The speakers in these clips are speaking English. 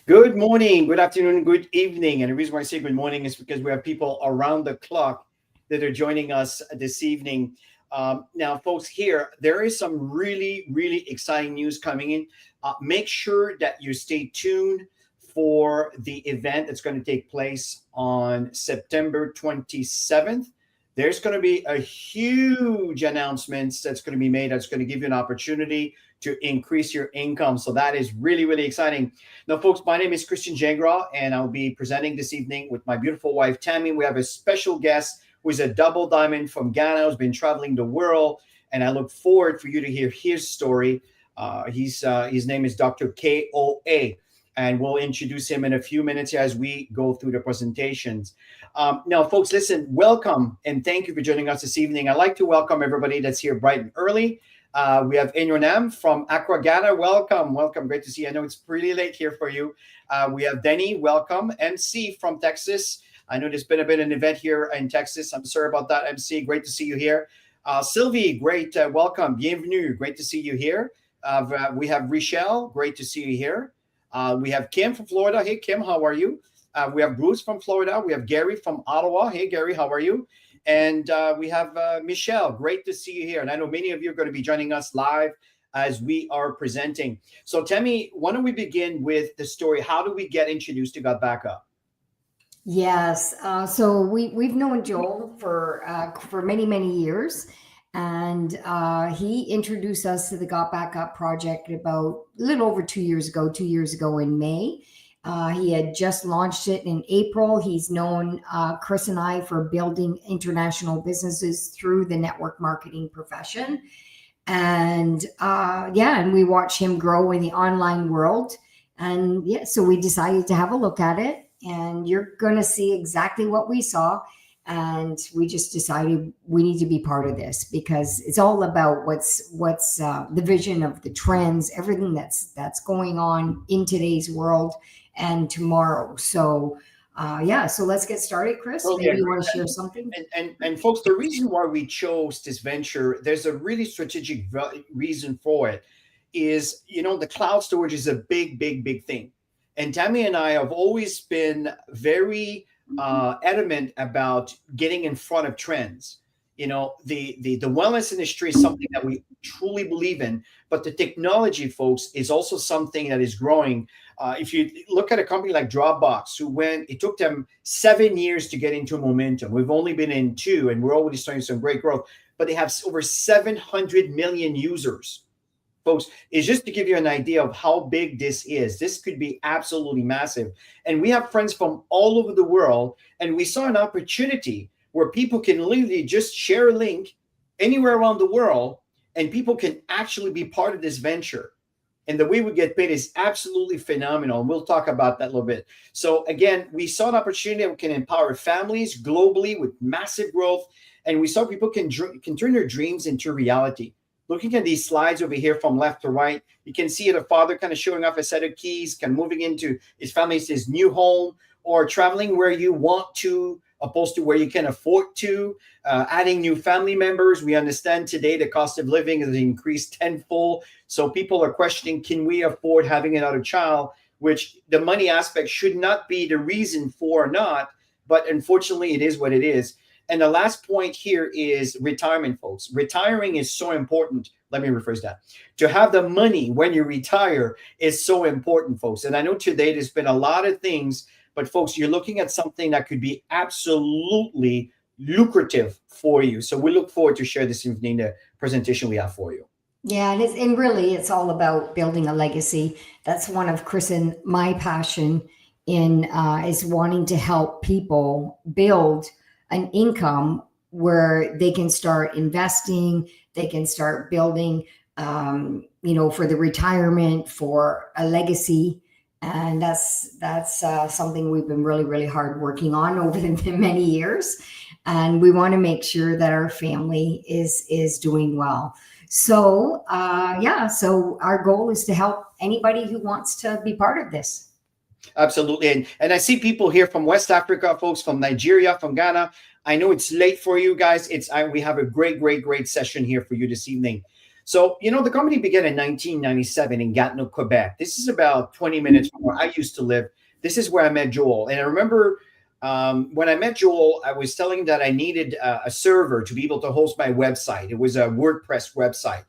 Good morning, good afternoon, good evening. And the reason why I say good morning is because we have people around the clock that are joining us this evening. Now, folks, here, there is some really, really exciting news coming in. Make sure that you stay tuned for the event that's going to take place on September 27th. There's going to be a huge announcement that's going to be made that's going to give you an opportunity to increase your income. So that is really, really exciting. Now, folks, my name is Christian Jengra, and I'll be presenting this evening with my beautiful wife, Tammy. We have a special guest who is a double diamond from Ghana, who's been traveling the world, and I look forward for you to hear his story. His name is Dr. KOA, and we'll introduce him in a few minutes as we go through the presentations. Now, folks, listen, welcome, and thank you for joining us this evening. I'd like to welcome everybody that's here bright and early. We have Enronam from Accra, Ghana. Welcome, welcome. Great to see you. I know it's pretty late here for you. We have Denny, welcome. MC from Texas. I know there's been a bit of an event here in Texas. I'm sorry about that, MC. Great to see you here. Sylvie, great. Welcome. Bienvenue. Great to see you here. We have Richelle. Great to see you here. We have Kim from Florida. Hey, Kim, how are you? We have Bruce from Florida. We have Gary from Ottawa. Hey, Gary, how are you? And we have Michelle. Great to see you here. And I know many of you are going to be joining us live as we are presenting. So, Tammy, why don't we begin with the story? How do we get introduced to GotBackup? Yes. So we've known Joel for many years, and he introduced us to the GotBackup project about a little over 2 years ago. 2 years ago in May. He had just launched it in April. He's known Chris and I for building international businesses through the network marketing profession. And and we watched him grow in the online world. And so we decided to have a look at it. And you're going to see exactly what we saw. And we just decided we need to be part of this because it's all about what's the vision of the trends, everything that's going on in today's world and tomorrow. So so let's get started, Chris. Okay. Maybe you want to share something. And folks, the reason why we chose this venture, there's a really strategic reason for it. Is the cloud storage is a big thing, and Tammy and I have always been very adamant about getting in front of trends. The wellness industry is something that we truly believe in, but the technology, folks, is also something that is growing. If you look at a company like Dropbox, it took them 7 years to get into momentum. We've only been in 2, and we're already starting some great growth, but they have over 700 million users. Folks, is just to give you an idea of how big this is. This could be absolutely massive. And we have friends from all over the world, and we saw an opportunity where people can literally just share a link anywhere around the world, and people can actually be part of this venture. And the way we get paid is absolutely phenomenal. And we'll talk about that a little bit. So again, we saw an opportunity that we can empower families globally with massive growth. And we saw people can turn their dreams into reality. Looking at these slides over here from left to right, you can see the father kind of showing off a set of keys, kind of moving into his family's his new home, or traveling where you want to, opposed to where you can afford to, adding new family members. We understand today the cost of living has increased tenfold. So people are questioning, can we afford having another child? Which the money aspect should not be the reason for or not, but unfortunately it is what it is. And the last point here is retirement, folks. Retiring is so important. Let me rephrase that. To have the money when you retire is so important, folks. And I know today there's been a lot of things, but folks, you're looking at something that could be absolutely lucrative for you. So we look forward to share this evening, the presentation we have for you. Yeah, and really it's all about building a legacy. That's one of Chris and my passion is wanting to help people build an income where they can start investing, they can start building, for the retirement, for a legacy. And that's something we've been really hard working on over the many years. And we want to make sure that our family is doing well. So, so our goal is to help anybody who wants to be part of this. Absolutely. And I see people here from West Africa, folks from Nigeria, from Ghana. I know it's late for you guys. We have a great session here for you this evening. So, the company began in 1997 in Gatineau, Quebec. This is about 20 minutes from where I used to live. This is where I met Joel. And I remember when I met Joel, I was telling him that I needed a server to be able to host my website. It was a WordPress website,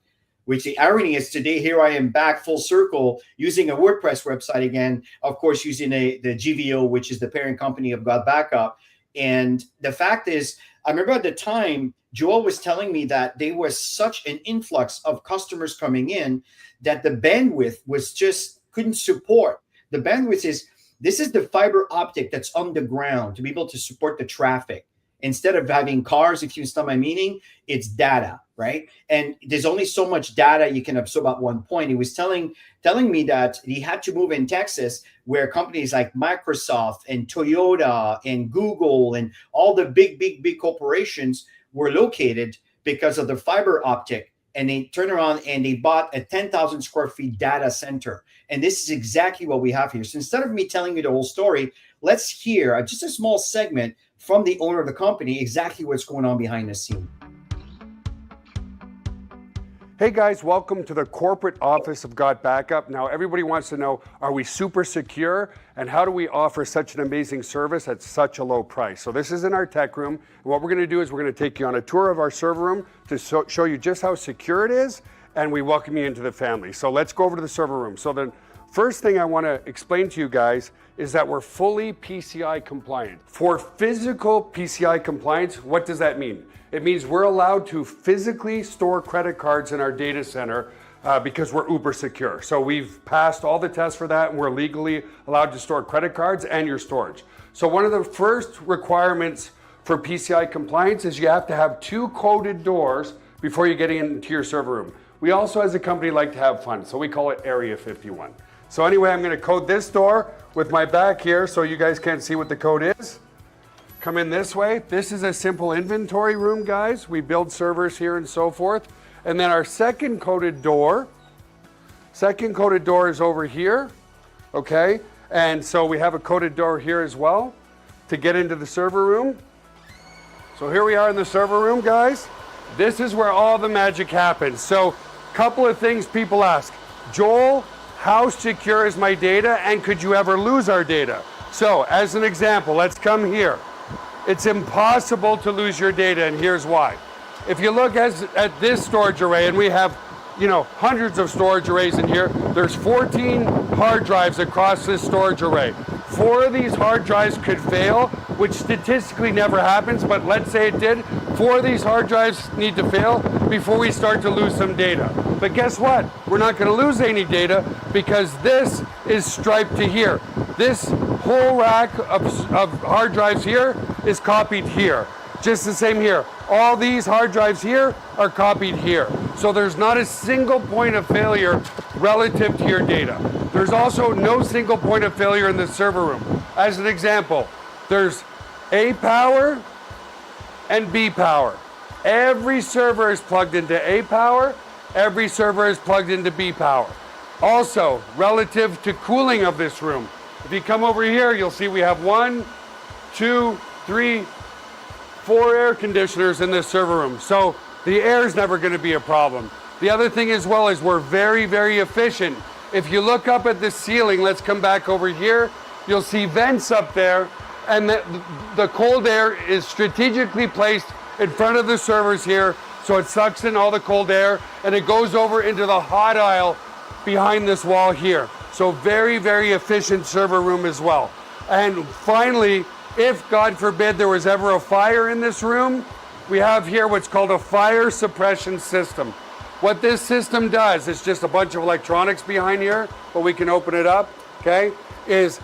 which the irony is today, here I am back full circle using a WordPress website again, of course, using the GVO, which is the parent company of GotBackup. And the fact is, I remember at the time, Joel was telling me that there was such an influx of customers coming in that the bandwidth was just couldn't support. The bandwidth this is the fiber optic that's on the ground to be able to support the traffic. Instead of having cars, if you understand my meaning, it's data, right? And there's only so much data you can absorb at one point. He was telling me that he had to move in Texas, where companies like Microsoft and Toyota and Google and all the big corporations were located because of the fiber optic. And they turned around and they bought a 10,000 square feet data center. And this is exactly what we have here. So instead of me telling you the whole story, let's hear just a small segment from the owner of the company, exactly what's going on behind the scene. Hey guys, welcome to the corporate office of GotBackup. Now everybody wants to know, are we super secure? And how do we offer such an amazing service at such a low price? So this is in our tech room. And what we're gonna do is we're gonna take you on a tour of our server room to show you just how secure it is, and we welcome you into the family. So let's go over to the server room. So the first thing I wanna explain to you guys is that we're fully PCI compliant. For physical PCI compliance, what does that mean? It means we're allowed to physically store credit cards in our data center because we're uber secure. So we've passed all the tests for that, and we're legally allowed to store credit cards and your storage. So one of the first requirements for PCI compliance is you have to have 2 coded doors before you get into your server room. We also, as a company, like to have fun, so we call it Area 51. So anyway, I'm gonna code this door with my back here so you guys can't see what the code is. Come in this way. This is a simple inventory room, guys. We build servers here and so forth. And then our second coded door is over here, okay? And so we have a coded door here as well to get into the server room. So here we are in the server room, guys. This is where all the magic happens. So a couple of things people ask. Joel, how secure is my data, and could you ever lose our data? So as an example, let's come here. It's impossible to lose your data, and here's why. If you look at this storage array, and we have hundreds of storage arrays in here, there's 14 hard drives across this storage array. 4 of these hard drives could fail, which statistically never happens, but let's say it did. 4 of these hard drives need to fail before we start to lose some data. But guess what? We're not going to lose any data because this is striped to here. This whole rack of hard drives here is copied here. Just the same here. All these hard drives here are copied here. So there's not a single point of failure relative to your data. There's also no single point of failure in the server room. As an example, there's A power and B power. Every server is plugged into A power. Every server is plugged into B power. Also, relative to cooling of this room, if you come over here, you'll see we have 1, 2, 3, 4 air conditioners in this server room. So the air is never going to be a problem. The other thing as well is we're very, very efficient. If you look up at the ceiling, let's come back over here, you'll see vents up there, and the cold air is strategically placed in front of the servers here, so it sucks in all the cold air, and it goes over into the hot aisle behind this wall here. So very, very efficient server room as well. And finally, if God forbid there was ever a fire in this room, we have here what's called a fire suppression system. What this system does, it's just a bunch of electronics behind here, but we can open it up, okay, is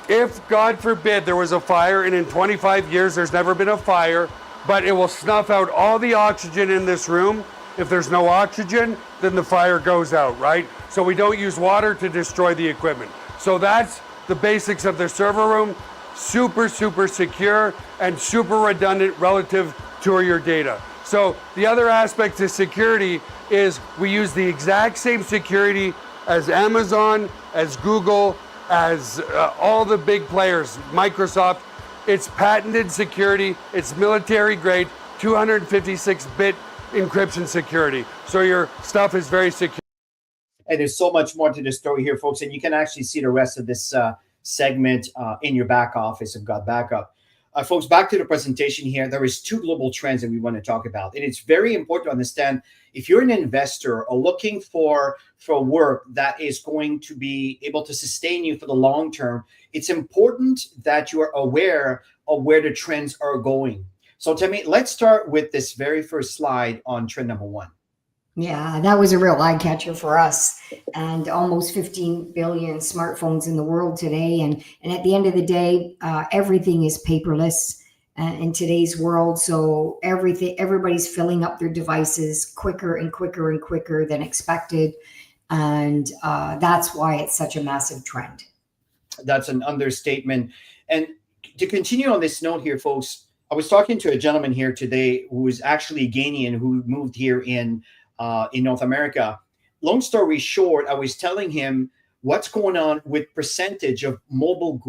if God forbid there was a fire, and in 25 years there's never been a fire, but it will snuff out all the oxygen in this room. If there's no oxygen, then the fire goes out, right? So we don't use water to destroy the equipment. So that's the basics of the server room. Super, super secure and super redundant relative to your data. So the other aspect to security is we use the exact same security as Amazon, as Google, as all the big players, Microsoft. It's patented security, it's military grade, 256-bit encryption security. So your stuff is very secure. And there's so much more to the story here, folks. And you can actually see the rest of this segment in your back office of GotBackup. Folks, back to the presentation here. There is two global trends that we want to talk about. And it's very important to understand if you're an investor or looking for work that is going to be able to sustain you for the long term, it's important that you are aware of where the trends are going. So Tammy, let's start with this very first slide on trend number one. Yeah, that was a real eye catcher for us. And almost 15 billion smartphones in the world today. And at the end of the day, everything is paperless in today's world. So everybody's filling up their devices quicker and quicker and quicker than expected. And that's why it's such a massive trend. That's an understatement. And to continue on this note here, folks, I was talking to a gentleman here today who is actually Ghanaian, who moved here in North America. Long story short, I was telling him what's going on with percentage of mobile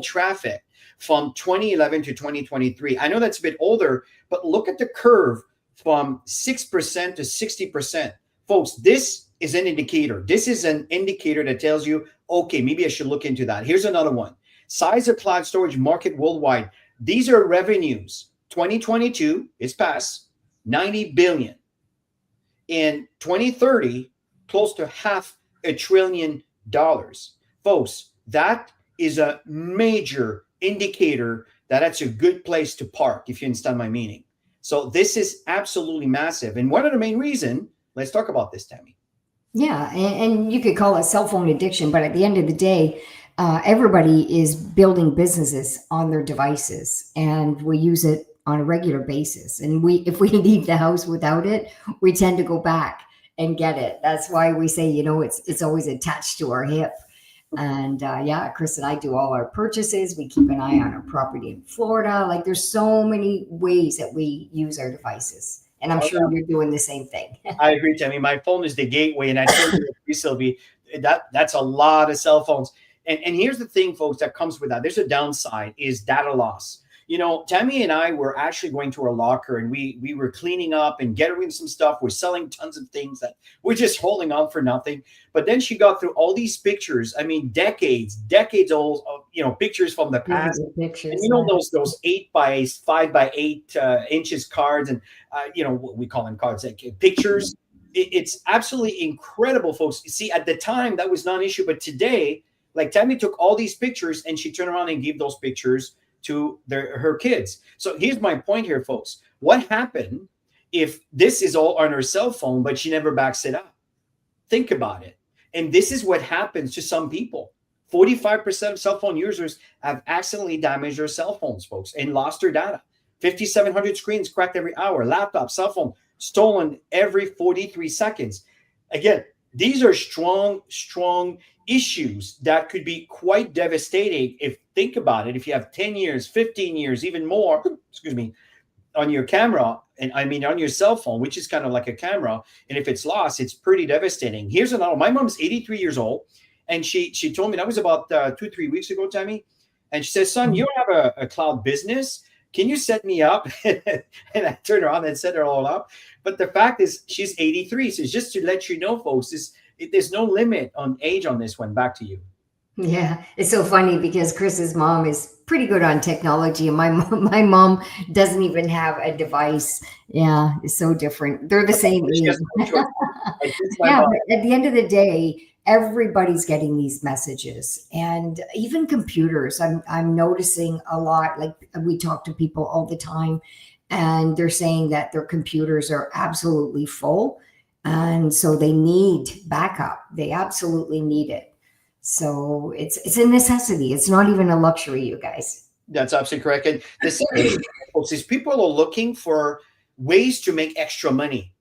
traffic from 2011 to 2023. I know that's a bit older, but look at the curve from 6% to 60%. Folks, this is an indicator. This is an indicator that tells you, okay, maybe I should look into that. Here's another one. Size of cloud storage market worldwide. These are revenues. 2022 is past, 90 billion. In 2030, close to $500 billion. Folks, that is a major indicator that that's a good place to park, if you understand my meaning. So this is absolutely massive. And one of the main reasons, let's talk about this, Tammy. Yeah, and you could call it cell phone addiction, but at the end of the day, everybody is building businesses on their devices, and we use it on a regular basis. And if we leave the house without it, we tend to go back and get it. That's why we say, it's always attached to our hip. And yeah, Chris and I do all our purchases. We keep an eye on our property in Florida. Like, there's so many ways that we use our devices. And I'm sure you're doing the same thing. I agree, Tammy. My phone is the gateway. And I told you, Sylvie, that's a lot of cell phones. And here's the thing, folks, that comes with that. There's a downside, is data loss. Tammy and I were actually going to our locker, and we were cleaning up and getting rid of some stuff. We're selling tons of things that we're just holding on for nothing. But then she got through all these pictures. I mean, decades old, pictures from the past. Pictures, and those 8 by 5 by 8 inches cards, and what we call them cards, like pictures. It's absolutely incredible, folks. See, at the time that was not an issue, but today, like, Tammy took all these pictures and she turned around and gave those pictures to her kids. So here's my point here, folks. What happened if this is all on her cell phone, but she never backs it up? Think about it. And this is what happens to some people. 45% of cell phone users have accidentally damaged their cell phones, folks, and lost their data. 5,700 screens cracked every hour. Laptop, cell phone stolen every 43 seconds. Again, these are strong issues that could be quite devastating. Think about it, if you have 10 years, 15 years, even more, on your camera, and I mean on your cell phone, which is kind of like a camera, and if it's lost, it's pretty devastating. Here's another. My mom's 83 years old, and she told me, that was about 2-3 weeks ago, Tammy, and she says, son, you don't have a cloud business. Can you set me up? And I turned around and set her all up. But the fact is, she's 83. So just to let you know, folks, there's no limit on age on this one. Back to you. Yeah, it's so funny because Chris's mom is pretty good on technology, and my mom doesn't even have a device. Yeah, it's so different. They're the same age. Yeah, but at the end of the day, everybody's getting these messages, and even computers. I'm noticing a lot. Like, we talk to people all the time, and they're saying that their computers are absolutely full, and so they need backup. They absolutely need it. So it's a necessity. It's not even a luxury, you guys. That's absolutely correct. And the second thing, folks, is people are looking for ways to make extra money.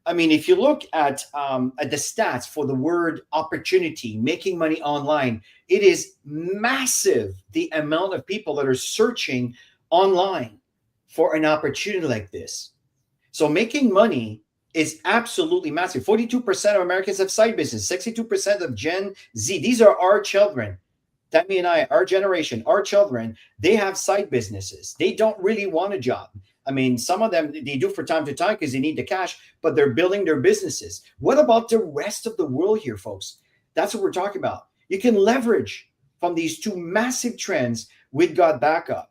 I mean, if you look at the stats for the word opportunity, making money online, it is massive, the amount of people that are searching online for an opportunity like this. So making money is absolutely massive. 42% of Americans have side business, 62% of Gen Z. These are our children. Tammy and I, our generation, our children, they have side businesses. They don't really want a job. I mean, some of them they do for time to time because they need the cash, but they're building their businesses. What about the rest of the world here, folks? That's what we're talking about. You can leverage from these two massive trends with GotBackup.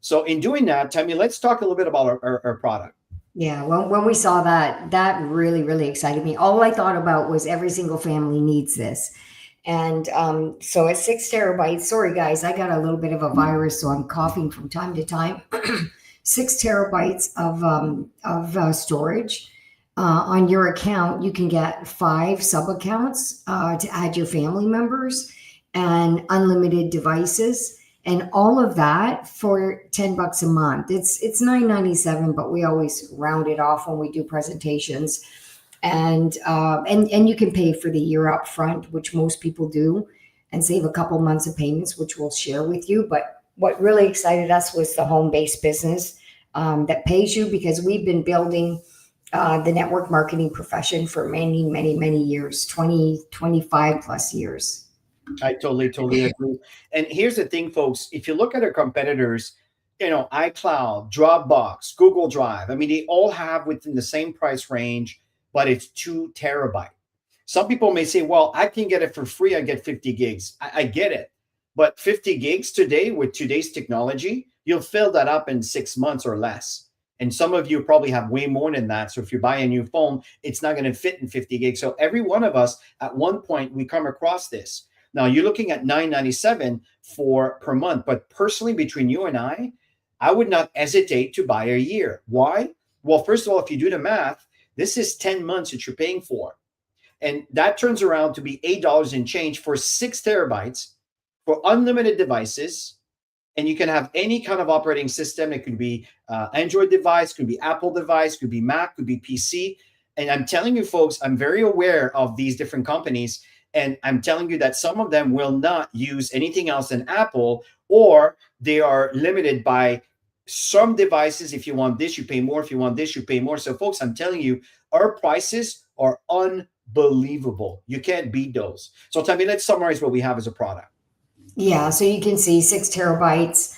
So in doing that, Tammy, let's talk a little bit about our product. Yeah, when we saw that, that really, really excited me. All I thought about was every single family needs this. And so at 6 terabytes, sorry guys, I got a little bit of a virus, so I'm coughing from time to time. 6 terabytes of storage. On your account, you can get 5 sub accounts to add your family members and unlimited devices. And all of that for $10 a month. It's $9.97, but we always round it off when we do presentations. And you can pay for the year up front, which most people do, and save a couple months of payments, which we'll share with you. But what really excited us was the home-based business that pays you, because we've been building the network marketing profession for many, many, many years, 25 plus years. I totally agree. And here's the thing, folks. If you look at our competitors, iCloud, Dropbox, Google Drive, I mean, they all have within the same price range, but it's 2 terabyte. Some people may say, well, I can get it for free. I get 50 gigs. I get it. But 50 gigs today with today's technology, you'll fill that up in 6 months or less. And some of you probably have way more than that. So if you buy a new phone, it's not going to fit in 50 gigs. So every one of us, at one point, we come across this. Now you're looking at $9.97 per month, but personally, between you and I would not hesitate to buy a year. Why? Well, first of all, if you do the math, this is 10 months that you're paying for, and that turns around to be $8 and change for 6 terabytes for unlimited devices, and you can have any kind of operating system. It could be Android device, could be Apple device, could be Mac, could be PC. And I'm telling you, folks, I'm very aware of these different companies. And I'm telling you that some of them will not use anything else than Apple, or they are limited by some devices. If you want this, you pay more. If you want this, you pay more. So folks, I'm telling you, our prices are unbelievable. You can't beat those. So tell me, let's summarize what we have as a product. Yeah, so you can see 6 terabytes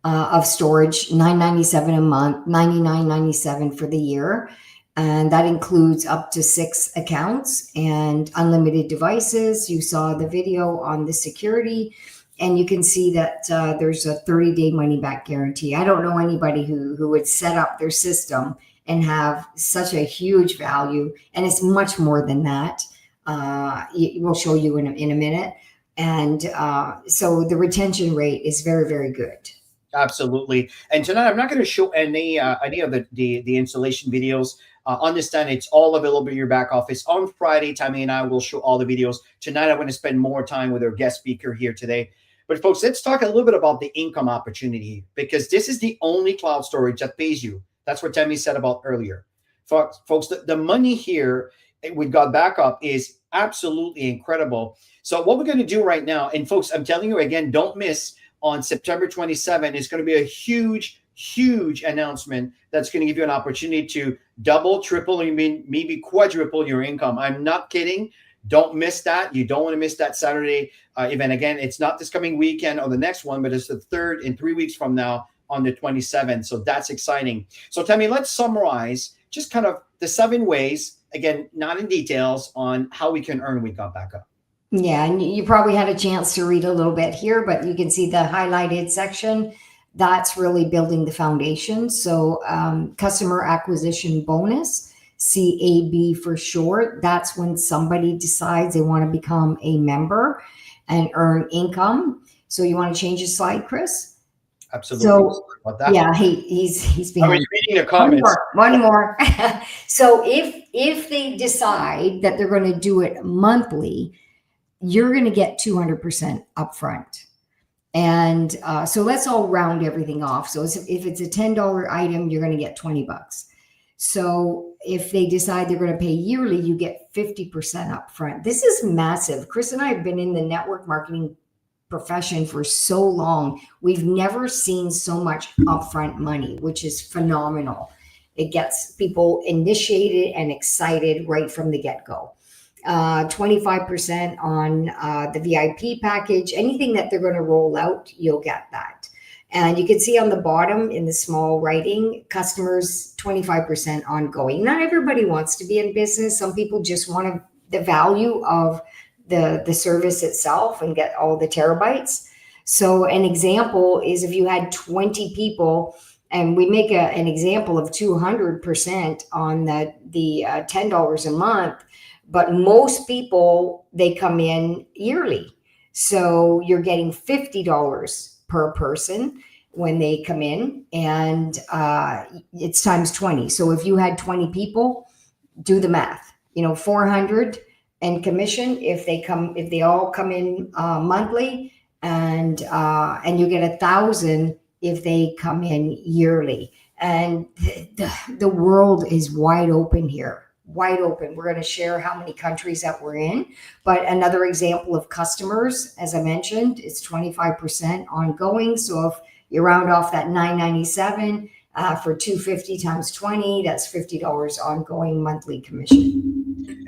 of storage, $9.97 a month, $99.97 for the year. And that includes up to 6 accounts and unlimited devices. You saw the video on the security, and you can see that there's a 30-day money-back guarantee. I don't know anybody who would set up their system and have such a huge value, and it's much more than that. We'll show you in a minute. And so the retention rate is very, very good. Absolutely. And tonight, I'm not going to show any of the installation videos. Understand it's all available in your back office. On Friday, Tammy and I will show all the videos. Tonight, I'm going to spend more time with our guest speaker here today. But folks, let's talk a little bit about the income opportunity, because this is the only cloud storage that pays you. That's what Tammy said about earlier. Folks, the money here with GotBackup is absolutely incredible. So what we're going to do right now, and folks, I'm telling you again, don't miss on September 27, it's going to be a huge announcement that's going to give you an opportunity to double, triple, maybe quadruple your income. I'm not kidding. Don't miss that. You don't want to miss that Saturday event. Again, it's not this coming weekend or the next one, but it's the 3rd in 3 weeks from now on the 27th. So that's exciting. So Tammy, let's summarize just kind of the 7 ways, again, not in details, on how we can earn with GotBackup. Yeah, and you probably had a chance to read a little bit here, but you can see the highlighted section. That's really building the foundation. So customer acquisition bonus, CAB for short. That's when somebody decides they want to become a member and earn income. So you want to change the slide, Chris? Absolutely. So about that. yeah, he's behind. I was reading the comments. One more. So if they decide that they're going to do it monthly, you're going to get 200% upfront. And so let's all round everything off. So if it's a $10 item, you're going to get $20. So if they decide they're going to pay yearly, you get 50% upfront. This is massive. Chris and I have been in the network marketing profession for so long. We've never seen so much upfront money, which is phenomenal. It gets people initiated and excited right from the get-go. 25% on the VIP package. Anything that they're going to roll out, you'll get that. And you can see on the bottom in the small writing, customers 25% ongoing. Not everybody wants to be in business. Some people just want the value of the service itself and get all the terabytes. So an example is if you had 20 people, and we make an example of 200% on the $10 a month, but most people, they come in yearly. So you're getting $50 per person when they come in, and it's times 20. So if you had 20 people, do the math, 400 and commission if they all come in monthly, and you get 1,000 if they come in yearly. And the world is wide open here, wide open. We're going to share how many countries that we're in. But another example of customers, as I mentioned, it's 25% ongoing. So if you round off that $997 for 250 times 20, that's $50 ongoing monthly commission.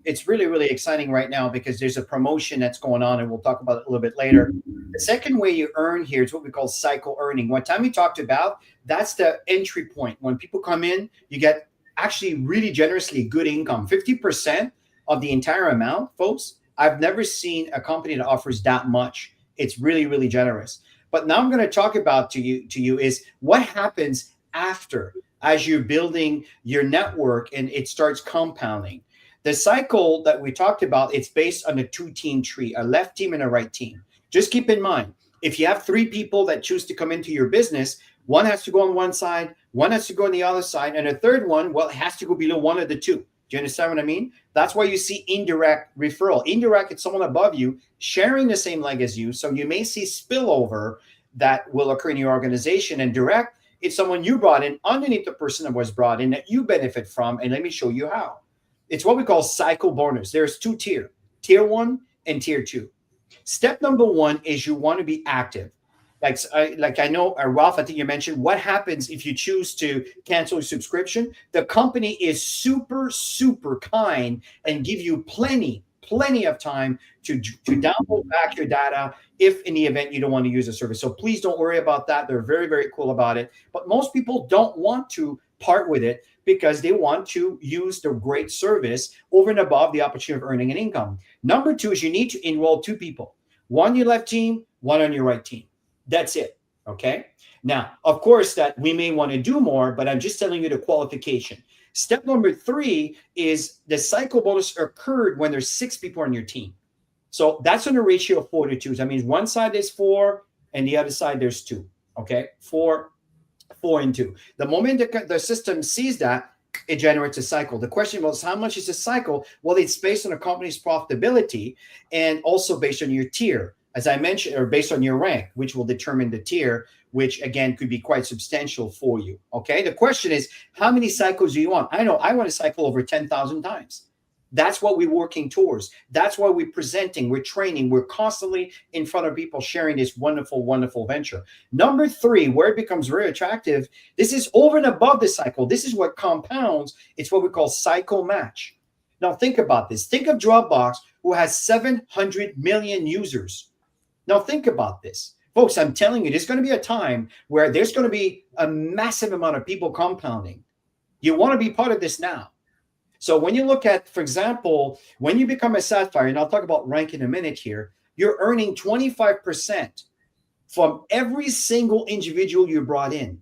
It's really, really exciting right now because there's a promotion that's going on, and we'll talk about it a little bit later. The second way you earn here is what we call cycle earning. What time we talked about, that's the entry point. When people come in, you get actually really generously good income, 50% of the entire amount, folks. I've never seen a company that offers that much. It's really, really generous. But now I'm going to talk about to you is what happens after, as you're building your network and it starts compounding. The cycle that we talked about, it's based on a 2-team tree, a left team and a right team. Just keep in mind, if you have 3 people that choose to come into your business, one has to go on one side, one has to go on the other side, and a third one, well, it has to go below one of the two. Do you understand what I mean? That's why you see indirect referral. Indirect, it's someone above you sharing the same leg as you. So you may see spillover that will occur in your organization. And direct, it's someone you brought in underneath the person that was brought in that you benefit from. And let me show you how. It's what we call cycle bonus. There's 2 tiers, tier 1 and tier 2. Step number 1 is you want to be active. Like I know, Ralph, I think you mentioned, what happens if you choose to cancel your subscription? The company is super, super kind and give you plenty of time to download back your data if in the event you don't want to use the service. So please don't worry about that. They're very, very cool about it. But most people don't want to part with it because they want to use the great service over and above the opportunity of earning an income. Number 2 is you need to enroll 2 people. One on your left team, one on your right team. That's it. Okay. Now, of course, that we may want to do more, but I'm just telling you the qualification. Step number 3 is the cycle bonus occurred when there's 6 people on your team. So that's on a ratio of 4 to 2. So that means one side is 4 and the other side there's 2. Okay. 4 and 2. The moment the system sees that, it generates a cycle. The question was, how much is a cycle? Well, it's based on a company's profitability and also based on your tier, as I mentioned, or based on your rank, which will determine the tier, which again could be quite substantial for you. Okay. The question is, how many cycles do you want? I know I want to cycle over 10,000 times. That's what we're working towards. That's why we're presenting, we're training, we're constantly in front of people sharing this wonderful, wonderful venture. Number 3, where it becomes very attractive, this is over and above the cycle. This is what compounds. It's what we call cycle match. Now think about this. Think of Dropbox, who has 700 million users. Now think about this. Folks, I'm telling you, there's going to be a time where there's going to be a massive amount of people compounding. You want to be part of this now. So when you look at, for example, when you become a Sapphire, and I'll talk about rank in a minute here, you're earning 25% from every single individual you brought in.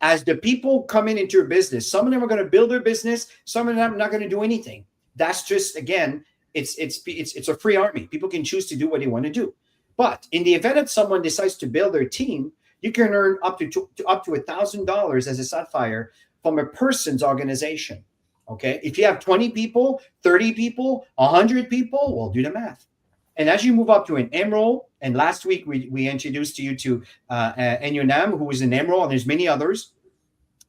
As the people come into your business, some of them are going to build their business, some of them are not going to do anything. That's just, again, it's a free army. People can choose to do what they want to do. But in the event that someone decides to build their team, you can earn up to $1,000 as a Sapphire from a person's organization. Okay. If you have 20 people, 30 people, 100 people, well, do the math. And as you move up to an Emerald, and last week we introduced you to Enyonam, who is an Emerald, and there's many others,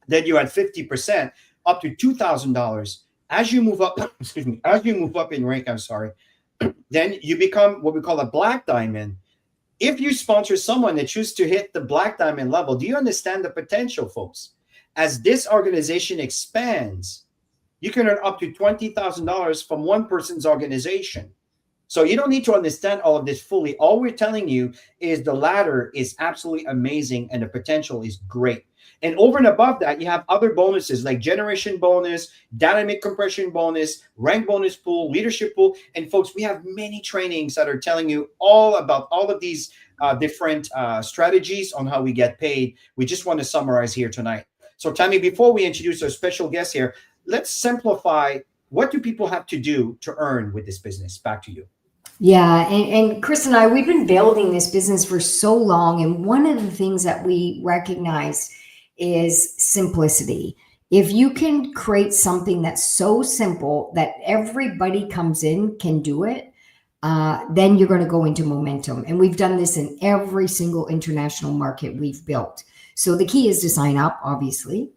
then you're at 50%, up to $2,000. As you move up, as you move up in rank, then you become what we call a Black Diamond. If you sponsor someone that chooses to hit the Black Diamond level, do you understand the potential, folks? As this organization expands, you can earn up to $20,000 from one person's organization. So you don't need to understand all of this fully. All we're telling you is the ladder is absolutely amazing and the potential is great. And over and above that, you have other bonuses like generation bonus, dynamic compression bonus, rank bonus pool, leadership pool. And folks, we have many trainings that are telling you all about all of these different strategies on how we get paid. We just want to summarize here tonight. So Tammy, before we introduce our special guest here, let's simplify. What do people have to do to earn with this business? Back to you. Yeah, and Chris and I, we've been building this business for so long, and one of the things that we recognize is simplicity. If you can create something that's so simple that everybody comes in can do it, then you're going to go into momentum. And we've done this in every single international market we've built. So the key is to sign up, obviously,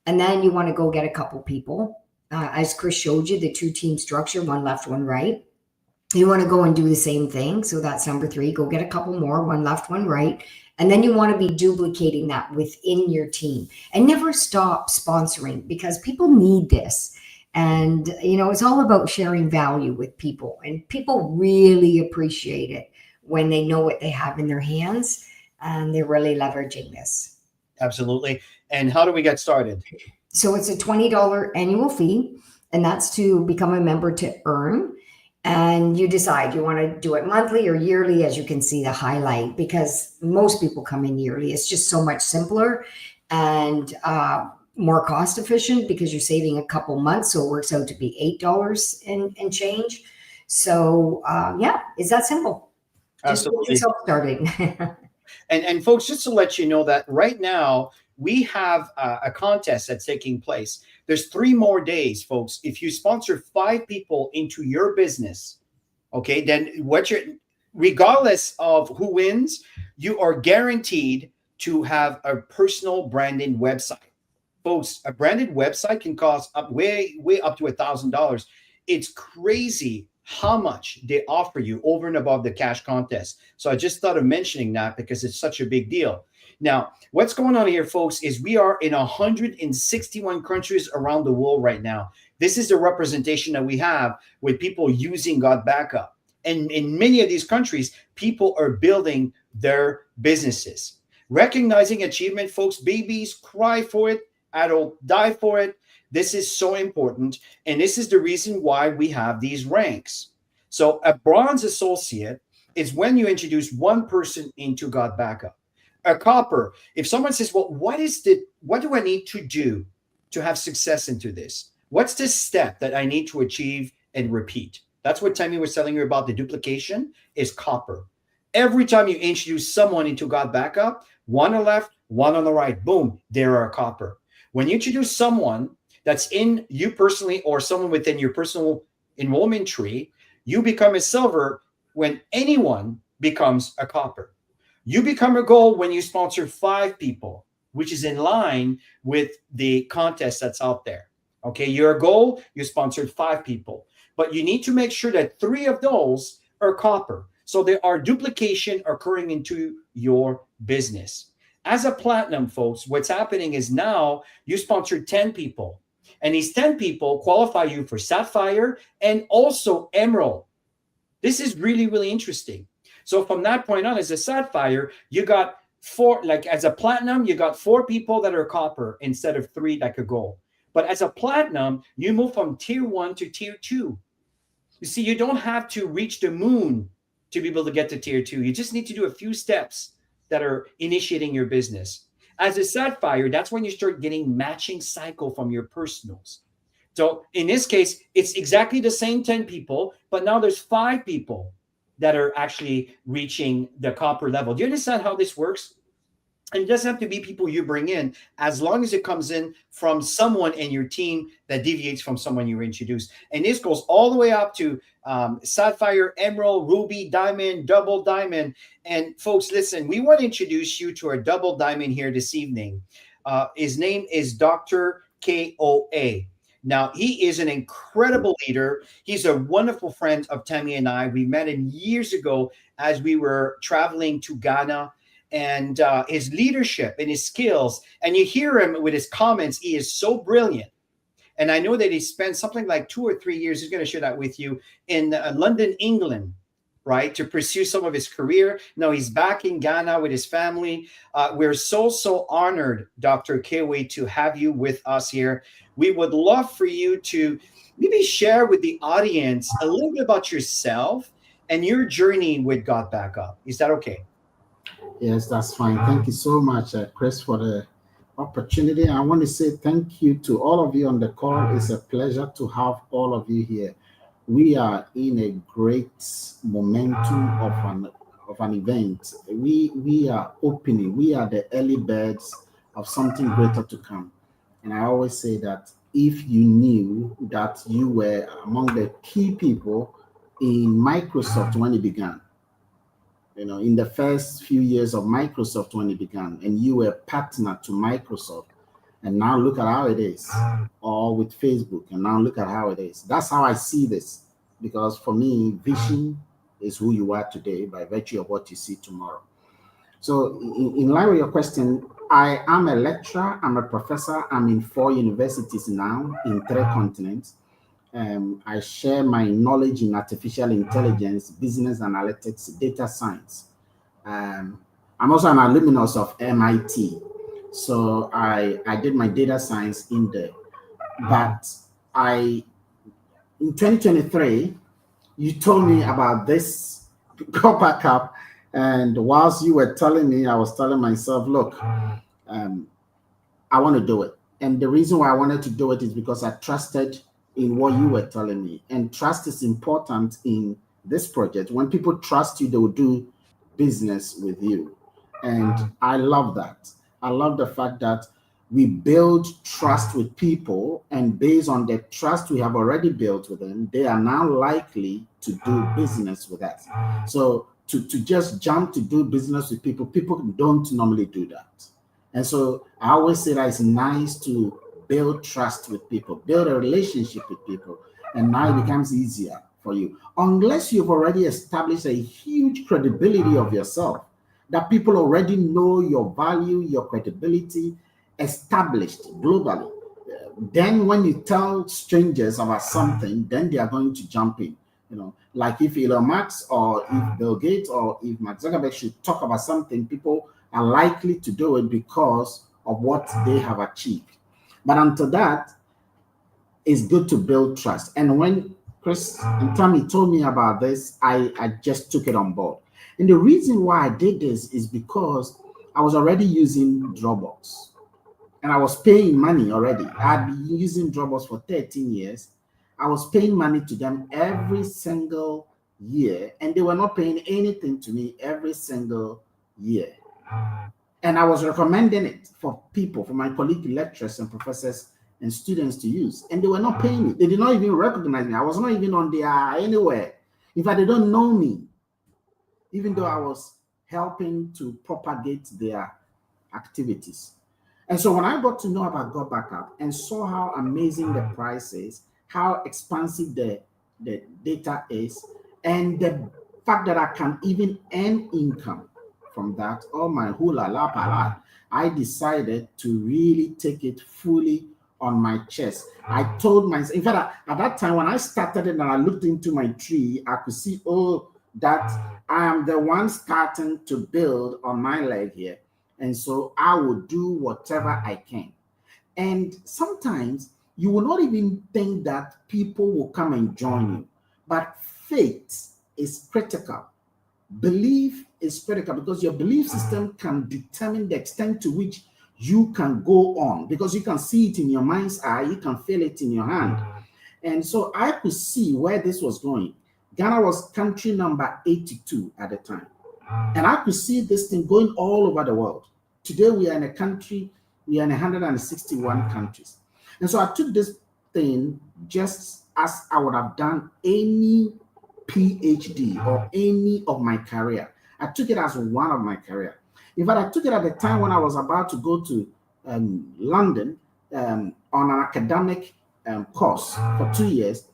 and then you want to go get a couple people. As Chris showed you, the 2-team structure, one left, one right. You want to go and do the same thing. So that's number 3. Go get a couple more, one left, one right. And then you want to be duplicating that within your team and never stop sponsoring because people need this. And, it's all about sharing value with people. And people really appreciate it when they know what they have in their hands and they're really leveraging this. Absolutely. And how do we get started? So it's a $20 annual fee, and that's to become a member to earn. And you decide you want to do it monthly or yearly, as you can see the highlight, because most people come in yearly. It's just so much simpler and more cost efficient because you're saving a couple months. So it works out to be $8 and change. So it's that simple. Absolutely. Just get yourself started. And folks, just to let you know that right now we have a contest that's taking place. There's 3 more days, folks. If you sponsor 5 people into your business, okay, then regardless of who wins, you are guaranteed to have a personal branding website. Folks, a branded website can cost way up to $1,000. It's crazy how much they offer you over and above the cash contest. So I just thought of mentioning that because it's such a big deal. Now, what's going on here, folks, is we are in 161 countries around the world right now. This is the representation that we have with people using GotBackup. And in many of these countries, people are building their businesses. Recognizing achievement, folks, babies cry for it, adults die for it. This is so important. And this is the reason why we have these ranks. So a bronze associate is when you introduce one person into GotBackup. A copper, if someone says, well, what do I need to do to have success into this? What's the step that I need to achieve and repeat? That's what Tammy was telling you about the duplication is copper. Every time you introduce someone into GotBackup, one on the left, one on the right, boom, they're a copper. When you introduce someone that's in you personally or someone within your personal enrollment tree, you become a silver when anyone becomes a copper. You become a gold when you sponsor 5 people, which is in line with the contest that's out there. Okay, you're a gold, you sponsored 5 people, but you need to make sure that 3 of those are copper. So there are duplication occurring into your business. As a platinum, folks, what's happening is now you sponsored 10 people, and these 10 people qualify you for sapphire and also emerald. This is really, really interesting. So from that point on, as a sapphire, you got 4, like as a platinum, you got 4 people that are copper instead of 3 like a gold. But as a platinum, you move from tier 1 to tier 2. You see, you don't have to reach the moon to be able to get to tier 2. You just need to do a few steps that are initiating your business. As a sapphire, that's when you start getting matching cycle from your personals. So in this case, it's exactly the same 10 people, but now there's 5 people that are actually reaching the copper level. Do you understand how this works? And it doesn't have to be people you bring in, as long as it comes in from someone in your team that deviates from someone you introduced. And this goes all the way up to sapphire, emerald, ruby, diamond, double diamond. And folks, listen, we want to introduce you to our double diamond here this evening. His name is Dr. KOA. Now, he is an incredible leader. He's a wonderful friend of Tammy and I. We met him years ago as we were traveling to Ghana. And his leadership and his skills, and you hear him with his comments, he is so brilliant. And I know that he spent something like 2 or 3 years, he's going to share that with you, in London, England, right, to pursue some of his career. Now he's back in Ghana with his family. We're so honored, Dr. Kewe, to have you with us here. We would love for you to maybe share with the audience a little bit about yourself and your journey with GotBackup. Is that okay? Yes, that's fine. Thank you so much, Chris, for the opportunity. I want to say thank you to all of you on the call. It's a pleasure to have all of you here. We are in a great momentum of an event. We are opening. We are the early birds of something greater to come. And I always say that if you knew that you were among the key people in Microsoft when it began, in the first few years of Microsoft when it began, and you were a partner to Microsoft, and now look at how it is, or with Facebook, and now look at how it is. That's how I see this, because for me, vision is who you are today by virtue of what you see tomorrow. So in line with your question, I am a lecturer, I'm a professor, I'm in 4 universities now in 3 continents. I share my knowledge in artificial intelligence, business analytics, data science. I'm also an alumnus of MIT. So I did my data science in there. But in 2023, you told me about this GotBackup. And whilst you were telling me, I was telling myself, look, I want to do it. And the reason why I wanted to do it is because I trusted in what you were telling me. And trust is important in this project. When people trust you, they will do business with you. And I love that. I love the fact that we build trust with people, and based on the trust we have already built with them, they are now likely to do business with us. So to just jump to do business with people don't normally do that. And so I always say that it's nice to build trust with people, build a relationship with people, and now it becomes easier for you. Unless you've already established a huge credibility of yourself, that people already know your value, your credibility, established globally. Then when you tell strangers about something, then they are going to jump in. Like if Elon Musk or if Bill Gates or if Mark Zuckerberg should talk about something, people are likely to do it because of what they have achieved. But until that, it's good to build trust. And when Chris and Tammy told me about this, I just took it on board. And the reason why I did this is because I was already using Dropbox. And I was paying money already. I'd been using Dropbox for 13 years. I was paying money to them every single year, and they were not paying anything to me every single year. And I was recommending it for people, for my colleague lecturers and professors and students to use, and they were not paying me. They did not even recognize me. I was not even on there anywhere. In fact, they don't know me, even though I was helping to propagate their activities. And so when I got to know about GotBackup and saw how amazing the price is, how expansive the data is, and the fact that I can even earn income from that, oh my hula la pala, I decided to really take it fully on my chest. I told myself, in fact, at that time when I started it and I looked into my tree, I could see, that I am the one starting to build on my leg here. And so I will do whatever I can. And sometimes you will not even think that people will come and join you. But faith is critical. Belief is critical because your belief system can determine the extent to which you can go on, because you can see it in your mind's eye, you can feel it in your hand. And so I could see where this was going. Ghana was country number 82 at the time. And I could see this thing going all over the world. Today we are in a country, we are in 161 countries. And so I took this thing just as I would have done any PhD or any of my career. I took it as one of my career. In fact, I took it at the time when I was about to go to London on an academic course for 2 years.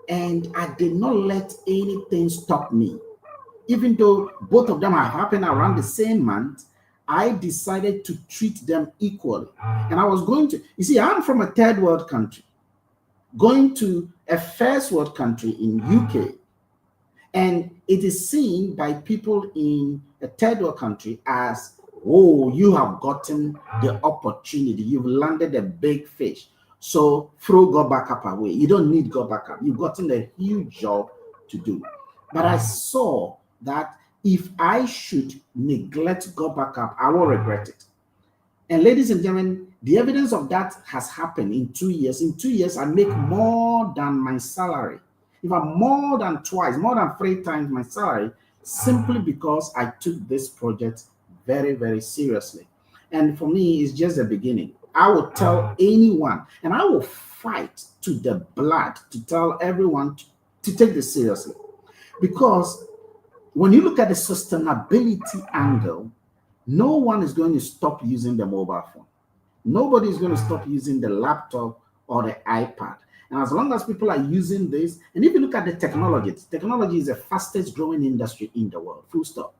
And I did not let anything stop me. Even though both of them have happened around the same month, I decided to treat them equally. And I was going to, you see, I'm from a third world country, going to a first world country in UK. And it is seen by people in a third world country as, oh, you have gotten the opportunity. You've landed a big fish. So throw GotBackup away. You don't need GotBackup. You've gotten a huge job to do. But I saw that if I should neglect GotBackup, I will regret it. And ladies and gentlemen, the evidence of that has happened in 2 years. In 2 years, I make more than my salary. In fact, more than twice, more than 3 times my salary, simply because I took this project very, very seriously. And for me, it's just the beginning. I will tell anyone, and I will fight to the blood to tell everyone to take this seriously. Because when you look at the sustainability angle, no one is going to stop using the mobile phone. Nobody is going to stop using the laptop or the iPad. And as long as people are using this, and if you look at the technology is the fastest growing industry in the world, full stop.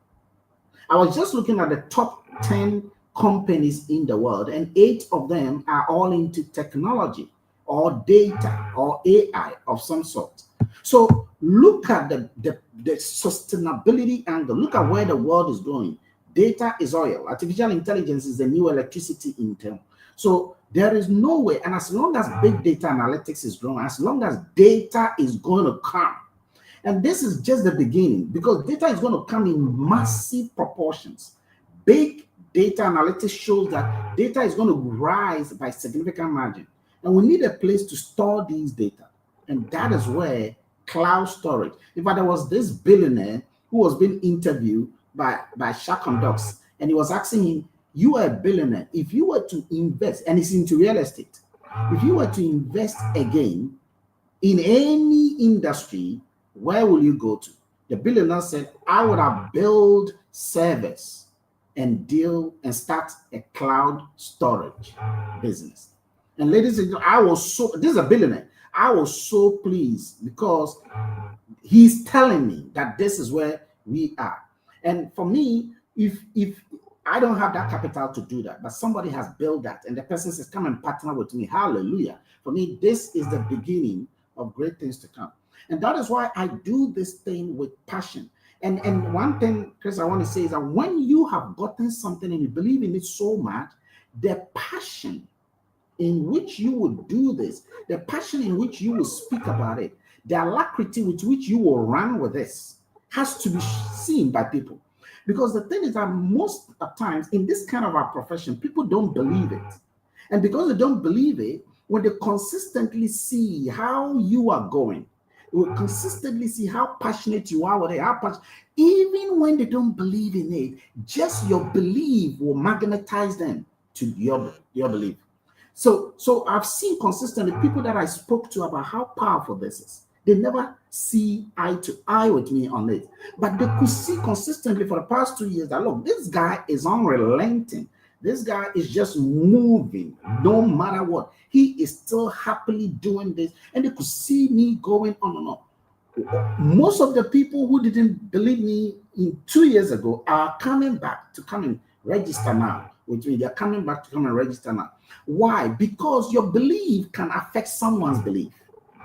I was just looking at the top 10 companies in the world, and 8 of them are all into technology or data or AI of some sort. So look at the sustainability angle. Look at where the world is going. Data is oil. Artificial intelligence is the new electricity in term. So there is no way, and as long as big data analytics is growing, as long as data is going to come, and this is just the beginning, because data is going to come in massive proportions. Big data analytics shows that data is going to rise by significant margin, and we need a place to store these data, and that is where cloud storage. In fact, there was this billionaire who was being interviewed by Shark on Docs, and he was asking him, you are a billionaire. If you were to invest, and it's into real estate, if you were to invest again in any industry, where will you go to? The billionaire said, I would have built servers and deal and start a cloud storage business. And ladies and gentlemen, this is a billionaire. I was so pleased because he's telling me that this is where we are. And for me, if I don't have that capital to do that, but somebody has built that, and the person says, come and partner with me, hallelujah. For me, this is the beginning of great things to come. And that is why I do this thing with passion. And one thing, Chris, I want to say is that when you have gotten something and you believe in it so much, the passion in which you will do this, the passion in which you will speak about it, the alacrity with which you will run with this has to be seen by people. Because the thing is that most of times in this kind of our profession, people don't believe it. And because they don't believe it, when they consistently see how you are going, they will consistently see how passionate you are with it, even when they don't believe in it, just your belief will magnetize them to your belief. So I've seen consistently people that I spoke to about how powerful this is. They never see eye to eye with me on it, but they could see consistently for the past 2 years that, look, this guy is unrelenting. This guy is just moving no matter what. He is still happily doing this, and they could see me going on and on. Most of the people who didn't believe me 2 years ago are coming back to come and register now with me. They're coming back to come and register now. Why? Because your belief can affect someone's belief.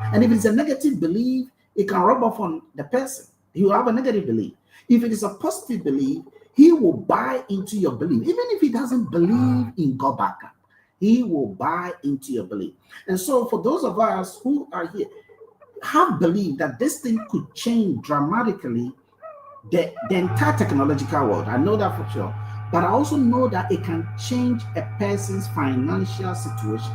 And if it's a negative belief, it can rub off on the person. You have a negative belief. If it is a positive belief, he will buy into your belief. Even if he doesn't believe in GotBackup, he will buy into your belief. And so for those of us who are here, have believed that this thing could change dramatically the entire technological world. I know that for sure. But I also know that it can change a person's financial situation.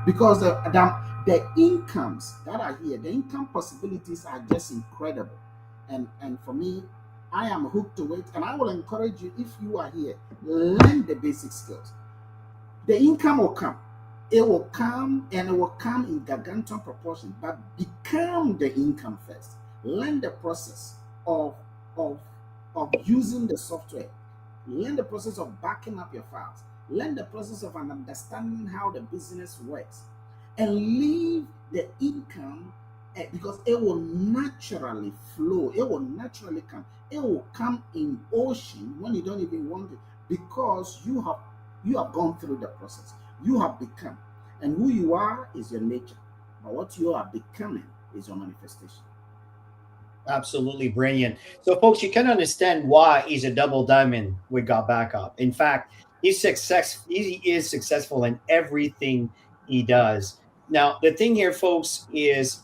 Because the incomes that are here, the income possibilities are just incredible. And for me, I am hooked to it. And I will encourage you, if you are here, learn the basic skills. The income will come. It will come, and it will come in gargantuan proportion, but become the income first. Learn the process of using the software. Learn the process of backing up your files. Learn the process of understanding how the business works. And leave the income because it will naturally flow. It will naturally come. It will come in ocean when you don't even want it, because you have gone through the process. You have become. And who you are is your nature. But what you are becoming is your manifestation. Absolutely brilliant. So, folks, you can understand why he's a double diamond with GotBackup. In fact, he is successful in everything he does. Now, the thing here, folks, is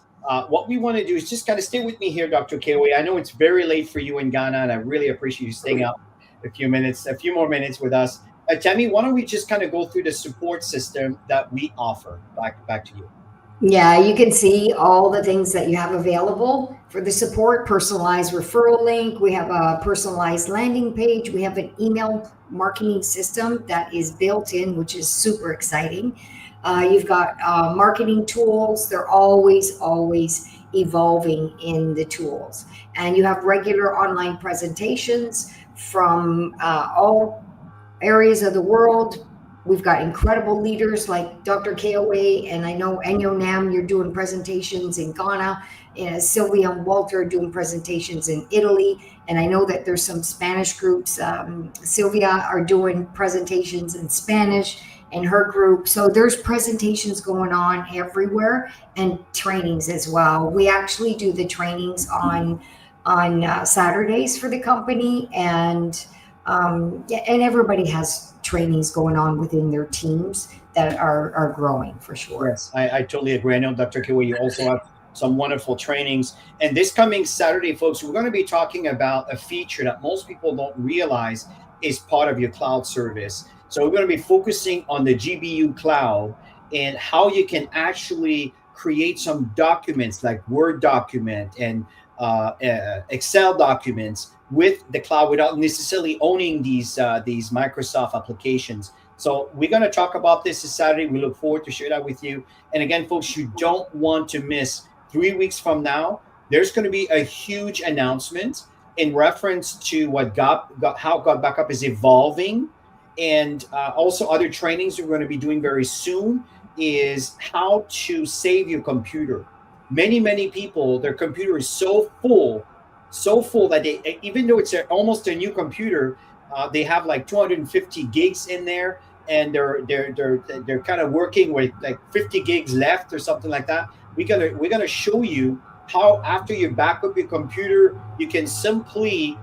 what we want to do is just kind of stay with me here, Dr. Kowe. I know it's very late for you in Ghana, and I really appreciate you staying up a few more minutes with us. Tammy, why don't we just kind of go through the support system that we offer? Back to you. Yeah, you can see all the things that you have available for the support, personalized referral link. We have a personalized landing page. We have an email marketing system that is built in, which is super exciting. You've got marketing tools. They're always evolving in the tools. And you have regular online presentations from all areas of the world. We've got incredible leaders like Dr. KOA, and I know Enyo Nam, you're doing presentations in Ghana, and Sylvia and Walter are doing presentations in Italy. And I know that there's some Spanish groups. Sylvia are doing presentations in Spanish in her group. So there's presentations going on everywhere and trainings as well. We actually do the trainings on Saturdays for the company, and yeah, and everybody has trainings going on within their teams that are growing for sure. Yes, I totally agree. I know, Dr. Kiwa, you also have some wonderful trainings. And this coming Saturday, folks, we're going to be talking about a feature that most people don't realize is part of your cloud service. So we're going to be focusing on the GBU cloud and how you can actually create some documents like Word document and Excel documents with the cloud without necessarily owning these Microsoft applications. So we're going to talk about this Saturday. We look forward to share that with you. And again, folks, you don't want to miss 3 weeks from now. There's going to be a huge announcement in reference to how GotBackup is evolving, and also other trainings we're going to be doing very soon is how to save your computer. Many people, their computer is so full that they, even though it's almost a new computer, they have like 250 gigs in there, and they're kind of working with like 50 gigs left or something like that. We're gonna show you how, after you back up your computer, you can simply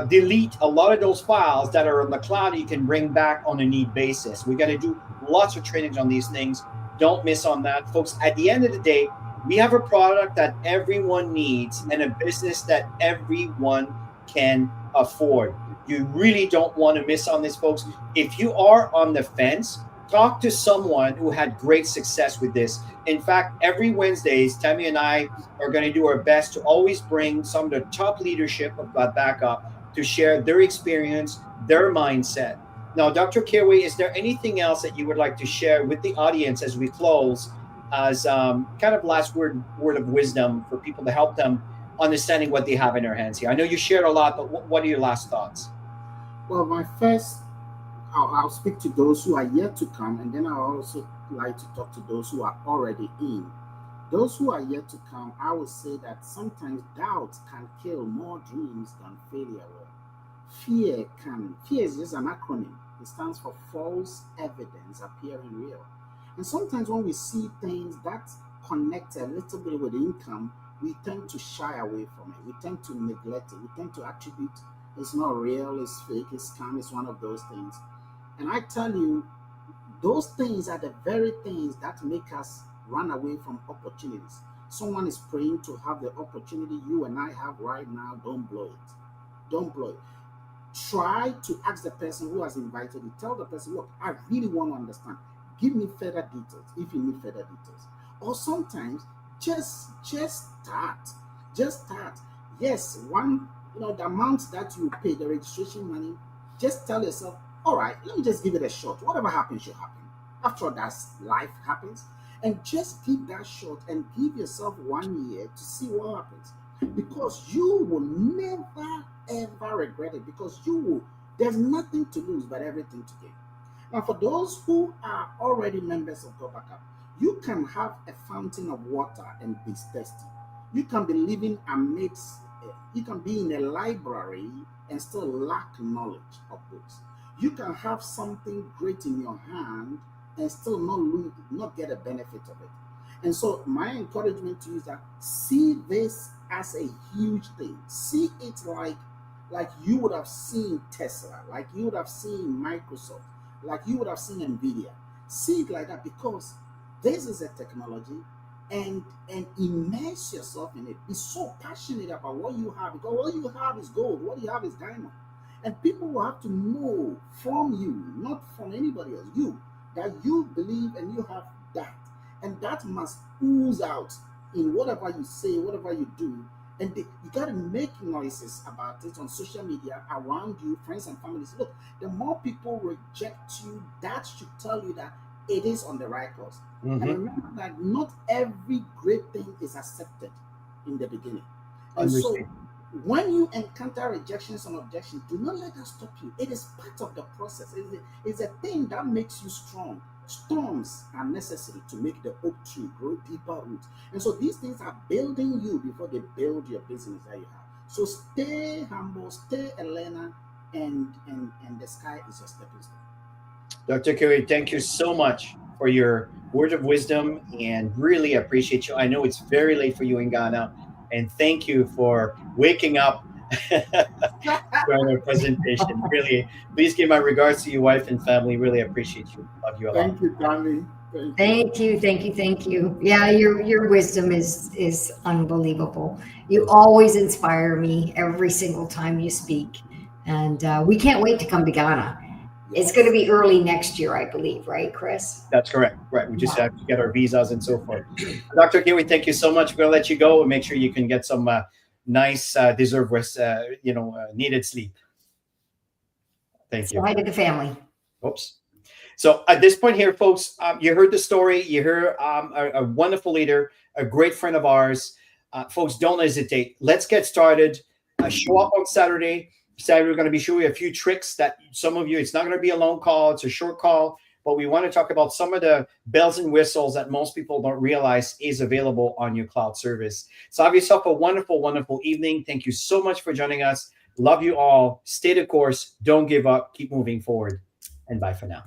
delete a lot of those files that are on the cloud. You can bring back on a need basis. We're gonna do lots of trainings on these things. Don't miss on that, folks. At the end of the day, we have a product that everyone needs and a business that everyone can afford. You really don't want to miss on this, folks. If you are on the fence, talk to someone who had great success with this. In fact, every Wednesdays, Tammy and I are going to do our best to always bring some of the top leadership of GotBackup to share their experience, their mindset. Now, Dr. Kirway, is there anything else that you would like to share with the audience as we close, as kind of last word of wisdom for people to help them understanding what they have in their hands here? I know you shared a lot, but what are your last thoughts? Well, I'll speak to those who are yet to come, and then I'll also like to talk to those who are already in. Those who are yet to come, I would say that sometimes doubt can kill more dreams than failure will. Fear is just an acronym. It stands for false evidence appearing real. And sometimes when we see things that connect a little bit with income, we tend to shy away from it. We tend to neglect it. We tend to attribute it's not real, it's fake, it's scam, it's one of those things. And I tell you, those things are the very things that make us run away from opportunities. Someone is praying to have the opportunity you and I have right now. Don't blow it. Don't blow it. Try to ask the person who has invited you. Tell the person, look, I really want to understand. Give me further details if you need further details. Or sometimes just start. Just start. Yes, the amount that you pay, the registration money, just tell yourself, all right, let me just give it a shot. Whatever happens should happen. After all, that's life happens. And just give that shot and give yourself 1 year to see what happens. Because you will never ever regret it, because there's nothing to lose but everything to gain. Now, for those who are already members of GotBackup, you can have a fountain of water and be thirsty. You can be living amidst, you can be in a library and still lack knowledge of books. You can have something great in your hand and still not get a benefit of it. And so my encouragement to you is that see this as a huge thing. See it like you would have seen Tesla, like you would have seen Microsoft, like you would have seen Nvidia. See it like that, because this is a technology, and immerse yourself in it. Be so passionate about what you have, because what you have is gold, what you have is diamond. And people will have to know from you, not from anybody else, you, that you believe and you have that. And that must ooze out in whatever you say, whatever you do. And you got to make noises about it on social media, around you, friends and families. Look, the more people reject you, that should tell you that it is on the right course. And remember that not every great thing is accepted in the beginning. And so when you encounter rejections and objections, do not let that stop you. It is part of the process. It's a thing that makes you strong. Storms are necessary to make the oak tree grow deeper roots. And so these things are building you before they build your business that you have. So stay humble, stay a learner, and the sky is your stepping stone. Dr. Curry, thank you so much for your word of wisdom, and really appreciate you. I know it's very late for you in Ghana, and thank you for waking up during our presentation. Really, please give my regards to your wife and family. Really appreciate you. Love you a lot. Thank you, Tommy. Thank you. Yeah, your wisdom is unbelievable. You always inspire me every single time you speak, and we can't wait to come to Ghana. It's going to be early next year, I believe, right, Chris? That's correct. Right. We just have to get our visas and so forth. Dr. Kiwi, thank you so much. We're going to let you go and make sure you can get some nice, deserved rest, needed sleep. Thank you. Hi to the family. Oops. So at this point here, folks, you heard the story. You heard a wonderful leader, a great friend of ours. Folks, don't hesitate. Let's get started. Show up on Saturday. Saturday, we're going to be showing you a few tricks that some of you, it's not going to be a long call. It's a short call, but we want to talk about some of the bells and whistles that most people don't realize is available on your cloud service. So have yourself a wonderful, wonderful evening. Thank you so much for joining us. Love you all. Stay the course. Don't give up. Keep moving forward. And bye for now.